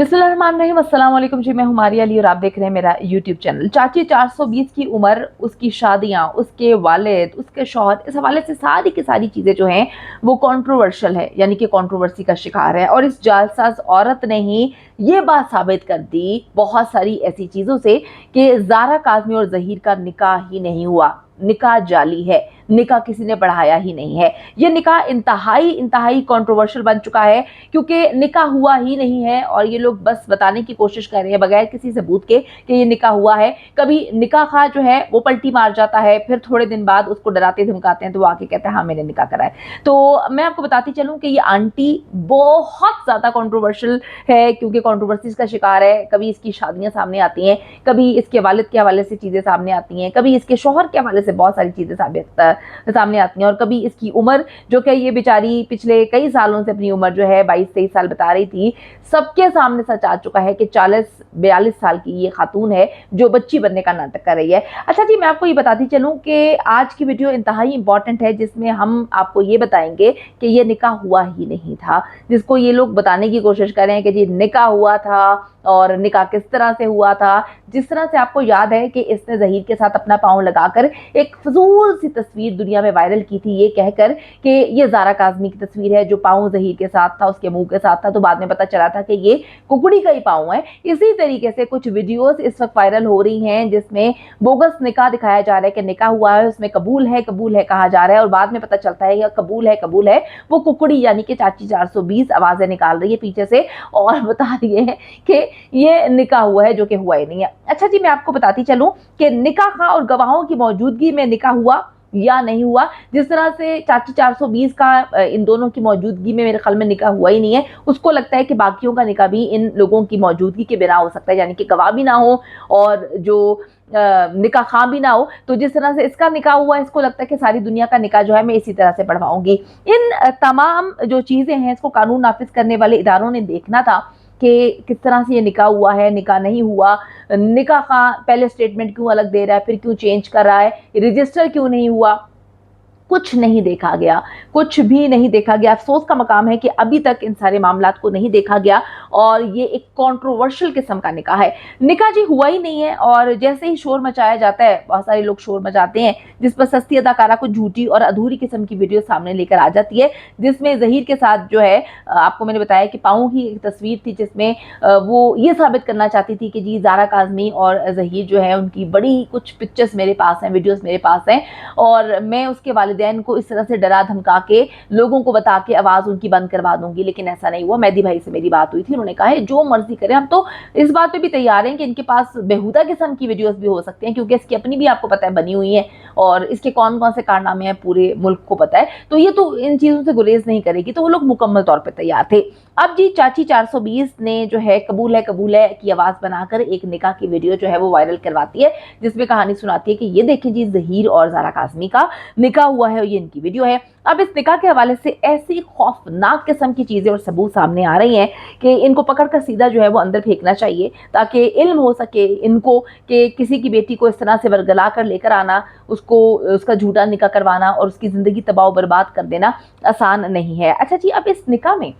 बिस्मिल्लाहिर्रहमानिर्रहीम, अस्सलाम वालेकुम जी। मैं हूं मारिया अली और आप देख रहे हैं मेरा यूट्यूब चैनल। चाची 420 की उम्र, उसकी शादियां, उसके वालिद, उसके शौहर, इस हवाले से सारी की सारी चीज़ें जो हैं वो कंट्रोवर्शियल है, यानी कि कंट्रोवर्सी का शिकार है। और इस जालसाज औरत ने ही ये बात साबित कर दी बहुत सारी ऐसी चीज़ों से कि ज़ारा काज़मी और ज़हीर का निकाह ही नहीं हुआ, निकाह जाली है, निकाह किसी ने बढ़ाया ही नहीं है। ये निकाह इंतहाई कंट्रोवर्शियल बन चुका है क्योंकि निकाह हुआ ही नहीं है और ये लोग बस बताने की कोशिश कर रहे हैं बगैर किसी सबूत के कि ये निकाह हुआ है। कभी निकाह खा जो है वो पलटी मार जाता है, फिर थोड़े दिन बाद उसको डराते धमकाते हैं तो वो आके कहते हैं हाँ मैंने निकाह करा है। तो मैं आपको बताती चलूं कि ये आंटी बहुत ज़्यादा कंट्रोवर्शियल है क्योंकि कंट्रोवर्सीज का शिकार है। कभी इसकी शादियां सामने आती हैं, कभी इसके वालिद के हवाले से चीज़ें सामने आती हैं, कभी इसके शौहर के हवाले से बहुत सारी चीज़ें सामने आती हैं, और कभी इसकी उम्र जो कि ये बेचारी पिछले कई सालों से अपनी उम्र जो है 22-23 साल बता रही थी, सबके सामने सच आ चुका है कि 40-42 साल की ये खातून है जो बच्ची बनने का नाटक कर रही है। अच्छा जी, मैं आपको ये बताती चलूं कि आज की वीडियो इंतहाई इंपॉर्टेंट है जिसमें हम आपको ये बताएंगे कि ये निकाह हुआ ही नहीं था, जिसको ये लोग बताने की कोशिश कर रहे हैं कि जी निकाह हुआ था और निकाह किस तरह से हुआ था। जिस तरह से आपको याद है कि इसने ज़हीर के साथ अपना पाँव लगाकर एक फजूल सी तस्वीर दुनिया में वायरल की थी, ये कहकर कि ये ज़ारा काज़मी की तस्वीर है जो पाँव ज़हीर के साथ था, उसके मुंह के साथ था, तो बाद में पता चला था कि ये कुकड़ी का ही पाँव है। इसी तरीके से कुछ वीडियोस इस वक्त वायरल हो रही हैं जिसमें बोगस निकाह दिखाया जा रहा है कि निकाह हुआ है, उसमें कबूल है कहा जा रहा है, और बाद में पता चलता है कि कबूल है वो कुकड़ी यानी कि चाची 420 आवाज़ें निकाल रही है पीछे से और बता रही है कि ये निकाह हुआ है, जो कि हुआ ही नहीं है। अच्छा जी, मैं आपको बताती चलूं कि निकाह खां और गवाहों की मौजूदगी में निकाह हुआ या नहीं हुआ। जिस तरह से चाची 420 का इन दोनों की मौजूदगी में मेरे ख्याल में निकाह हुआ ही नहीं है, उसको लगता है कि बाकियों का निकाह भी इन लोगों की मौजूदगी के बिना हो सकता है, यानी कि गवाह भी ना हो और जो निकाह खां भी ना हो। तो जिस तरह से इसका निकाह हुआ, इसको लगता है कि सारी दुनिया का निकाह जो है मैं इसी तरह से पढ़वाऊंगी। इन तमाम जो चीज़ें हैं इसको कानून नाफिज करने वाले इदारों ने देखना था कि किस तरह से ये निकाह हुआ है, निकाह नहीं हुआ, निकाह खां पहले स्टेटमेंट क्यों अलग दे रहा है, फिर क्यों चेंज कर रहा है, रजिस्टर क्यों नहीं हुआ। कुछ नहीं देखा गया, कुछ भी नहीं देखा गया। अफसोस का मकाम है कि अभी तक इन सारे मामलात को नहीं देखा गया और ये एक कंट्रोवर्शियल किस्म का निकाह है। निकाह जी हुआ ही नहीं है और जैसे ही शोर मचाया जाता है, बहुत सारे लोग शोर मचाते हैं, जिस पर सस्ती अदाकारा को झूठी और अधूरी किस्म की वीडियो सामने लेकर आ जाती है, जिसमें ज़हीर के साथ जो है आपको मैंने बताया कि पाँव की एक तस्वीर थी जिसमें वो ये साबित करना चाहती थी कि जी ज़ारा काज़मी और ज़हीर जो है उनकी बड़ी कुछ पिक्चर्स मेरे पास हैं, वीडियोस मेरे पास हैं, और मैं उसके वालिदैन को इस तरह से डरा धमका के लोगों को बता के आवाज़ उनकी बंद करवा दूंगी। लेकिन ऐसा नहीं हुआ। मेहदी भाई से मेरी बात हुई थी, उन्होंने कहा है जो मर्जी करें, हम तो इस बात पे भी तैयार हैं कि इनके पास बेहुदा किस्म की वीडियोस भी हो सकती हैं क्योंकि इसकी अपनी भी आपको पता है बनी हुई है और इसके कौन कौन से कारनामे हैं पूरे मुल्क को पता है, तो ये तो इन चीज़ों से गुरेज नहीं करेगी। तो वो लोग मुकम्मल तौर पर तैयार थे। अब जी चाची 420 ने जो है कबूल है की आवाज़ बनाकर एक निकाह की वीडियो जो है वो वायरल करवाती है, जिसमें कहानी सुनाती है कि ये देखें जी ज़हीर और ज़ारा काज़मी का निकाह हुआ है और ये इनकी वीडियो है। अब इस निकाह के हवाले से ऐसी खौफनाक किस्म की चीज़ें और सबूत सामने आ रही हैं कि इनको पकड़कर सीधा जो है वो अंदर फेंकना चाहिए ताकि इल्म हो सके इनको कि किसी की बेटी को इस तरह से वरगला कर लेकर आना, उसको उसका झूठा निकाह करवाना और उसकी ज़िंदगी तबाह बर्बाद कर देना आसान नहीं है। अच्छा जी, अब इस निकाह में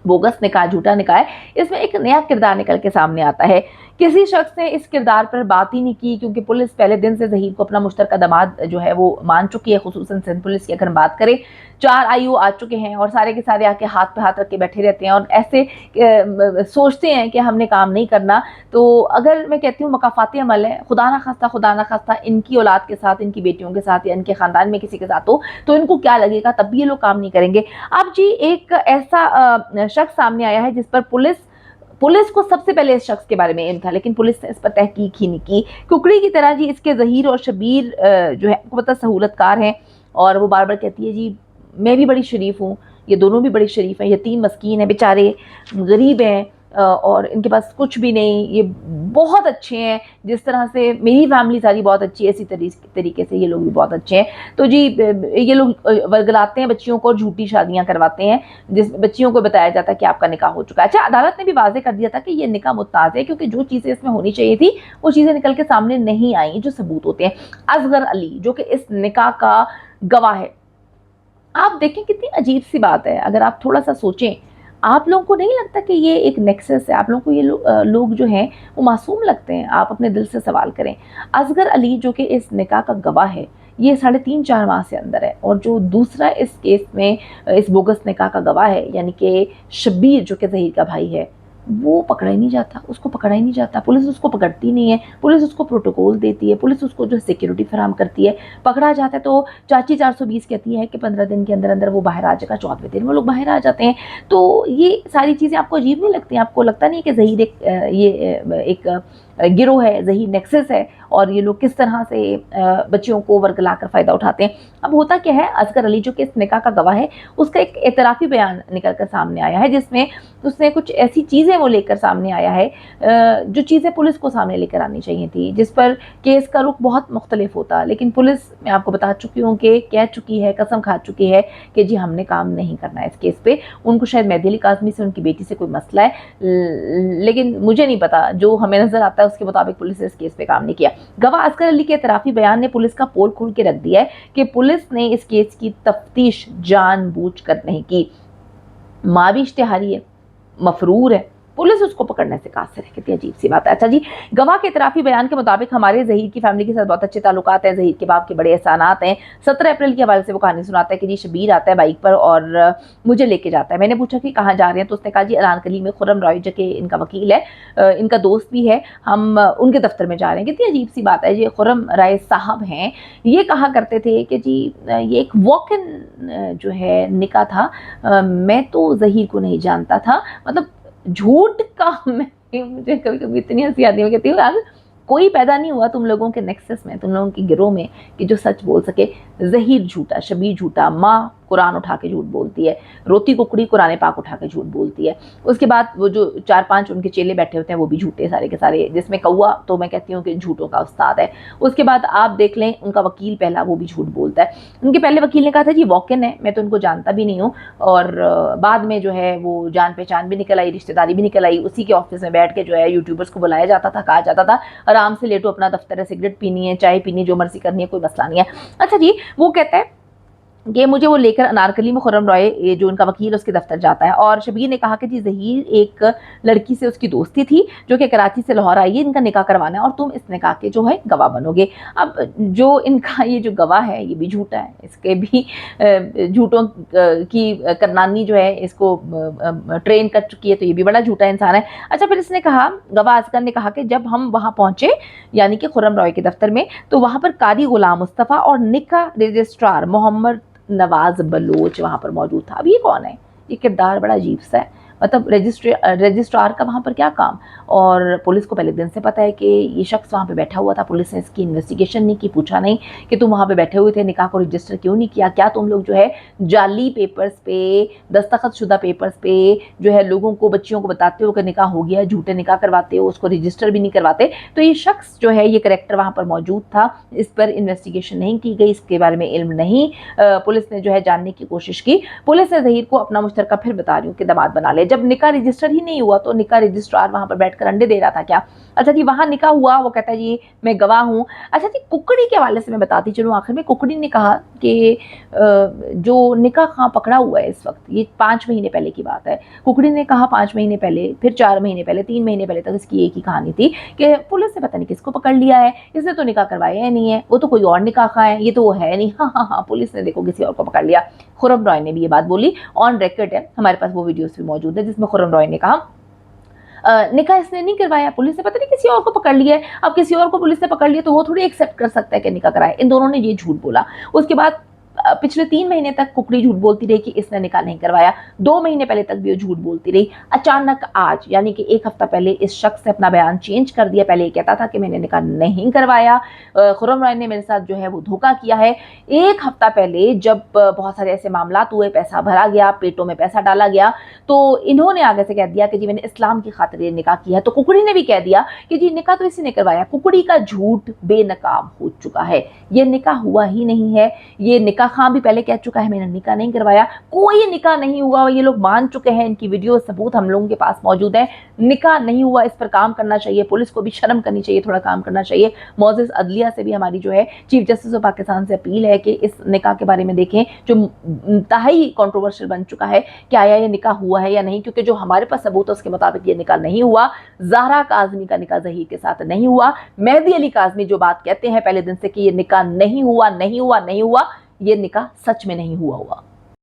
बोगस निकाह, झूठा निकाह है, इसमें एक नया किरदार निकल के सामने आता है। किसी शख्स ने इस किरदार पर बात ही नहीं की क्योंकि पुलिस पहले दिन से ज़हीर को अपना मुश्तरका दामाद जो है वो मान चुकी है। खुसूसन सिंध पुलिस की अगर हम बात करें, 4 आईओ आ चुके हैं और सारे के सारे आके हाथ पे हाथ रख के बैठे रहते हैं और ऐसे सोचते हैं कि हमने काम नहीं करना। तो अगर मैं कहती हूँ मकाफाती अमल है, खुदा ना खास्ता इनकी औलाद के साथ, इनकी बेटियों के साथ या इनके ख़ानदान में किसी के साथ हो तो इनको क्या लगेगा, तब भी ये लोग काम नहीं करेंगे। अब जी एक ऐसा शख्स सामने आया है जिस पर पुलिस को सबसे पहले इस शख्स के बारे में इल्म था, लेकिन पुलिस ने इस पर तहकीक ही नहीं की। कुकड़ी की तरह जी इसके ज़हीर और शबीर जो है आपको पता सहूलतकार हैं और वो बार बार कहती है जी मैं भी बड़ी शरीफ हूँ, ये दोनों भी बड़ी शरीफ हैं, यतीम मस्कीन है बेचारे, गरीब हैं और इनके पास कुछ भी नहीं, ये बहुत अच्छे हैं। जिस तरह से मेरी फैमिली सारी बहुत अच्छी है, इसी तरीके से ये लोग भी बहुत अच्छे हैं। तो जी ये लोग वर्गलाते हैं बच्चियों को और झूठी शादियां करवाते हैं जिसमें बच्चियों को बताया जाता है कि आपका निकाह हो चुका है। अच्छा, अदालत ने भी वाजे कर दिया था कि ये निकाह मुत्ताज़ है क्योंकि जो चीज़ें इसमें होनी चाहिए थी वो चीज़ें निकल के सामने नहीं आई जो सबूत होते हैं। असगर अली जो कि इस निकाह का गवाह है, आप देखें कितनी अजीब सी बात है। अगर आप थोड़ा सा सोचें, آپ لوگوں کو نہیں لگتا کہ یہ ایک نیکسس ہے؟ آپ لوگوں کو یہ لوگ جو ہیں وہ معصوم لگتے ہیں؟ آپ اپنے دل سے سوال کریں۔ اصغر علی جو کہ اس نکاح کا گواہ ہے، یہ 3.5-4 ماہ سے اندر ہے، اور جو دوسرا اس کیس میں اس بوگس نکاح کا گواہ ہے یعنی کہ شبیر جو کہ ظہیر کا بھائی ہے، وہ پکڑا ہی نہیں جاتا، اس کو پکڑا ہی نہیں جاتا، پولیس اس کو پکڑتی نہیں ہے، پولیس اس کو پروٹوکول دیتی ہے، پولیس اس کو جو سیکیورٹی فراہم کرتی ہے، پکڑا جاتا ہے تو چاچی 420 کہتی ہے کہ 15 دن کے اندر اندر وہ باہر آ جائے گا، 14ویں دن وہ لوگ باہر آ جاتے ہیں۔ تو یہ ساری چیزیں آپ کو عجیب نہیں لگتی ہیں؟ آپ کو لگتا نہیں کہ ظہیر ایک گروہ ہے، ظہیر نیکسس ہے، اور یہ لوگ کس طرح سے بچیوں کو ورگلا کر فائدہ اٹھاتے ہیں؟ اب ہوتا کیا ہے، اصغر علی جو کہ اس نکاح کا گواہ ہے، اس کا ایک اعترافی بیان نکل کر سامنے آیا ہے، جس میں اس نے کچھ ایسی چیزیں وہ لے کر سامنے آیا ہے جو چیزیں پولیس کو سامنے لے کر آنی چاہیے تھی، جس پر کیس کا رخ بہت مختلف ہوتا، لیکن پولیس، میں آپ کو بتا چکی ہوں کہ کہہ چکی ہے، قسم کھا چکی ہے کہ جی ہم نے کام نہیں کرنا ہے اس کیس پہ۔ ان کو شاید مہدی علی کاظمی سے، ان کی بیٹی سے کوئی مسئلہ ہے، لیکن مجھے نہیں پتا، جو ہمیں نظر آتا ہے اس کے مطابق پولیس نے اس کیس پہ کام نہیں کیا۔ گواہ اصغر علی کے اعترافی بیان نے پولیس کا پول کھول کے رکھ دیا ہے کہ پولیس نے اس کیس کی تفتیش جان بوجھ کر نہیں کی۔ ماں بھی اشتہاری ہے، مفرور ہے، پولیس اس کو پکڑنے سے قاصر ہے۔ کتنی عجیب سی بات ہے۔ اچھا جی، گواہ کے اعترافی بیان کے مطابق ہمارے ظہیر کی فیملی کے ساتھ بہت اچھے تعلقات ہیں، ظہیر کے باپ کے بڑے احسانات ہیں۔ 17 اپریل کے حوالے سے وہ کہانی سناتا ہے کہ جی شبیر آتا ہے بائک پر اور مجھے لے کے جاتا ہے۔ میں نے پوچھا کہ کہاں جا رہے ہیں، تو اس نے کہا جی انارکلی میں خرم رائے جو کہ ان کا وکیل ہے، ان کا دوست بھی ہے، ہم ان کے دفتر میں جا رہے ہیں۔ کتنی عجیب سی بات ہے، یہ خرم رائے صاحب ہیں، یہ کہا کرتے تھے کہ جی یہ ایک واک ان جو ہے نکاح تھا، میں تو ظہیر کو نہیں جانتا تھا۔ مطلب جھوٹ کا مجھے کبھی کبھی اتنی ہنسی آتی ہے، میں کہتی ہوں یار کوئی پیدا نہیں ہوا تم لوگوں کے نیکسس میں، تم لوگوں کی گروہ میں، کہ جو سچ بول سکے۔ ظہیر جھوٹا، شبیر جھوٹا، ماں قرآن اٹھا کے جھوٹ بولتی ہے، روتی ککڑی قرآن پاک اٹھا کے جھوٹ بولتی ہے۔ اس کے بعد وہ جو 4-5 ان کے چیلے بیٹھے ہوتے ہیں وہ بھی جھوٹے سارے کے سارے، جس میں کوا تو میں کہتی ہوں کہ جھوٹوں کا استاد ہے۔ اس کے بعد آپ دیکھ لیں ان کا وکیل پہلا، وہ بھی جھوٹ بولتا ہے۔ ان کے پہلے وکیل نے کہا تھا جی واک ان ہے، میں تو ان کو جانتا بھی نہیں ہوں، اور بعد میں جو ہے وہ جان پہچان بھی نکل آئی، رشتہ داری بھی نکل آئی، اسی کے آفس میں بیٹھ کے جو ہے یوٹیوبرز کو بلایا جاتا تھا، کہا جاتا تھا آرام سے لیٹو، اپنا دفتر ہے، سگریٹ پینی ہے، چائے پینی ہے، جو مرضی کرنی ہے، کوئی مسئلہ نہیں ہے۔ اچھا جی، وہ کہتا ہے کہ مجھے وہ لے کر انارکلی میں خرم رائے جو ان کا وکیل اس کے دفتر جاتا ہے، اور شبیر نے کہا کہ جی ظہیر ایک لڑکی سے اس کی دوستی تھی جو کہ کراچی سے لاہور آئی ہے، ان کا نکاح کروانا ہے اور تم اس نکاح کے جو ہے گواہ بنو گے۔ اب جو ان کا یہ جو گواہ ہے یہ بھی جھوٹا ہے، اس کے بھی جھوٹوں کی کرنانی جو ہے اس کو ٹرین کر چکی ہے، تو یہ بھی بڑا جھوٹا انسان ہے۔ اچھا پھر اس نے کہا، گواہ اصغر نے کہا کہ جب ہم وہاں پہنچے یعنی کہ خرم رائے کے دفتر میں، تو وہاں پر قاری غلام مصطفیٰ اور نکاح رجسٹرار محمد نواز بلوچ وہاں پر موجود تھا۔ اب یہ کون ہے؟ یہ کردار بڑا عجیب سا ہے، مطلب رجسٹرار کا وہاں پر کیا کام؟ اور پولیس کو پہلے دن سے پتا ہے کہ یہ شخص وہاں پہ بیٹھا ہوا تھا، پولیس نے اس کی انویسٹیگیشن نہیں کی، پوچھا نہیں کہ تم وہاں پہ بیٹھے ہوئے تھے، نکاح کو رجسٹر کیوں نہیں کیا؟ کیا تم لوگ جو ہے جعلی پیپرز پہ، دستخط شدہ پیپرز پہ جو ہے لوگوں کو، بچیوں کو بتاتے ہو کہ نکاح ہو گیا، جھوٹے نکاح کرواتے ہو، اس کو رجسٹر بھی نہیں کرواتے؟ تو یہ شخص جو ہے، یہ کریکٹر وہاں پر موجود تھا، اس پر انویسٹیگیشن نہیں کی گئی، اس کے بارے میں علم نہیں، پولیس نے جو ہے جاننے کی کوشش کی۔ پولیس نے ظہیر کو اپنا مشترکہ، پھر بتا رہی ہوں کہ داماد بنا لے۔ جب نکاح رجسٹر ہی نہیں ہوا تو نکاح رجسٹرار وہاں پر بیٹھ کر انڈے دے رہا تھا کیا؟ اچھا جی، وہاں نکاح ہوا، وہ کہتا ہے جی میں گواہ ہوں۔ اچھا جی، ککڑی کے حوالے سے میں بتاتی چلوں، آخر میں ککڑی نے کہا کہ جو نکاح خواہ پکڑا ہوا ہے اس وقت، یہ 5 مہینے پہلے کی بات ہے، ککڑی نے کہا 5 مہینے پہلے، پھر 4 مہینے پہلے، 3 مہینے پہلے تک اس کی ایک ہی کہانی تھی کہ پولیس نے پتہ نہیں کس کو پکڑ لیا ہے، اس نے تو نکاح کروایا ہی نہیں ہے، وہ تو کوئی اور نکاح خواہ ہے، یہ تو وہ ہے نہیں، ہاں پولیس نے دیکھو کسی اور کو پکڑ لیا۔ خرم رائے نے بھی یہ بات بولی، آن ریکارڈ ہے، ہمارے پاس وہ ویڈیوز بھی موجود ہے جس میں خرم رائے نے کہا نکاح اس نے نہیں کروایا، پولیس نے پتہ نہیں کسی اور کو پکڑ لیا ہے۔ اب کسی اور کو پولیس نے پکڑ لیا تو وہ تھوڑی ایکسیپٹ کر سکتا ہے کہ نکاح کرایا۔ ان دونوں نے یہ جھوٹ بولا۔ اس کے بعد پچھلے 3 مہینے تک ککڑی جھوٹ بولتی رہی کہ اس نے نکاح نہیں کروایا، 2 مہینے پہلے تک بھی وہ جھوٹ بولتی رہی۔ اچانک آج یعنی کہ 1 ہفتہ پہلے اس شخص نے اپنا بیان چینج کر دیا، پہلے یہ کہتا تھا کہ میں نے نکاح نہیں کروایا، خرم رائے نے میرے ساتھ جو ہے وہ دھوکہ کیا ہے۔ 1 ہفتہ پہلے جب بہت سارے ایسے معاملات ہوئے، پیسہ بھرا گیا، پیٹوں میں پیسہ ڈالا گیا، تو انہوں نے آگے سے کہہ دیا کہ جی میں نے اسلام کی خاطر یہ نکاح کیا ہے، تو ککڑی نے بھی کہہ دیا کہ جی نکاح تو اسی نے کروایا۔ ککڑی کا جھوٹ بے نقاب ہو چکا ہے، یہ نکاح ہوا ہی نہیں ہے، یہ نکاح आगा खान भी पहले कह चुका है मैंने निकाह नहीं करवाया, कोई निकाह नहीं हुआ, ये लोग मान चुके हैं, इनकी वीडियो सबूत हम लोगों के पास मौजूद है, निकाह नहीं हुआ। इस पर काम करना चाहिए, पुलिस को भी शर्म करनी चाहिए, थोड़ा काम करना चाहिए। मौजिज़ अदलिया से भी हमारी जो है चीफ जस्टिस ऑफ पाकिस्तान से अपील है कि इस निकाह के बारे में देखें जो इंतहाई कंट्रोवर्शियल बन चुका है कि आया ये निकाह हुआ है या नहीं, क्योंकि जो हमारे पास सबूत है उसके मुताबिक ये निकाह नहीं हुआ। ज़हरा काज़मी का निकाह ज़हीर के साथ नहीं हुआ। मेहदी अली काज़मी जो बात कहते हैं पहले दिन से कि ये निकाह नहीं हुआ, ये निकाह सच में नहीं हुआ।